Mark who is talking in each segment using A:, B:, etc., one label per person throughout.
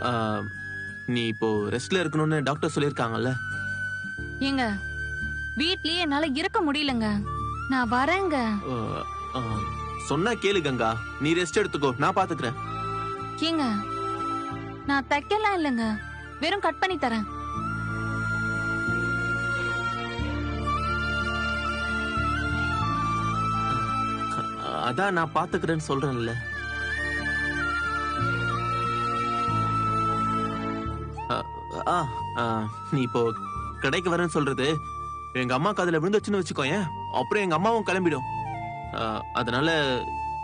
A: ஆ, நீ இப்போ ரெஸ்ட்ல இருக்கணும்னு டாக்டர் சொல்லியிருக்காங்கல்ல.
B: ஏங்க வீட்லயே என்னால இருக்க முடியலங்க. நான் வரேங்க.
A: ஆ, ஆ, சொன்னா கேளு கங்கா. நீ ரெஸ்ட் எடுத்துக்கோ, நான் பாத்துக்கிறேன்.
B: ஏங்க நான் தைக்கலாம் இல்லைங்க, வெறும் கட் பண்ணி தரேன்.
A: அதான் நான் பாத்துக்கிறேன்னு சொல்றேன்ல. ஆ, ஆ, ஆ, நீ இப்போ கடைக்கு வரேன்னு சொல்றது எங்க அம்மா காதுல விழுந்துச்சுன்னு வச்சுக்கோயேன், அப்புறம் எங்க அம்மாவும் கிளம்பிடும். அதனால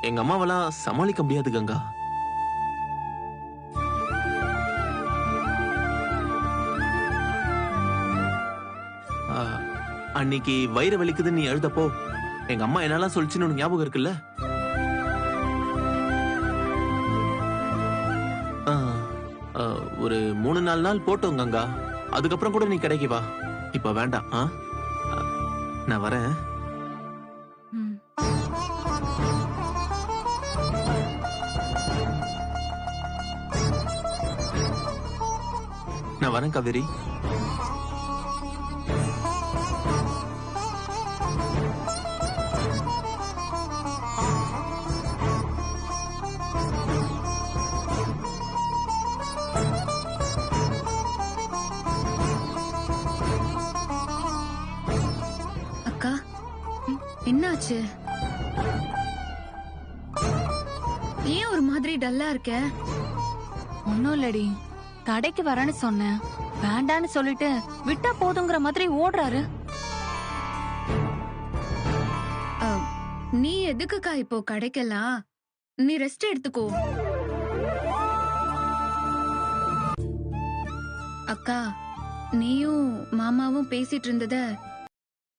A: எங்க அம்மாவெல்லாம் சமாளிக்க முடியாது கங்கா. ஆ, அன்னைக்கு வயிறு வலிக்குதுன்னு நீ எழுதப்போ எங்க அம்மா என்னெல்லாம் சொல்லிச்சுன்னு உனக்கு ஞாபகம் இருக்குல்ல? ஆ, ஆ, ஒரு 3-4 நாள் போட்டோம் கங்கா. அதுக்கப்புறம் கூட நீ கடைக்கு வா. இப்ப வேண்டாம். நான் வரேன்.
B: ம்.
A: நான் வரேன் காவேரி.
C: அக்கா, என்னாச்சு? ஏன் ஒரு மாதிரி டல்லா இருக்க?
B: ஒண்ணும் இல்லடி, கடைக்கு வரேன்னு சொன்னேன், வேண்டான்னு சொல்லிட்டு விட்டா போதுங்கிற மாதிரி ஓடுறாரு.
C: நீ எதுக்குக்கா இப்போ கடைக்கெல்லாம்? நீ ரெஸ்ட் எடுத்துக்கோ. அக்கா, நீயும் மாமாவும் பேசிட்டு இருந்தத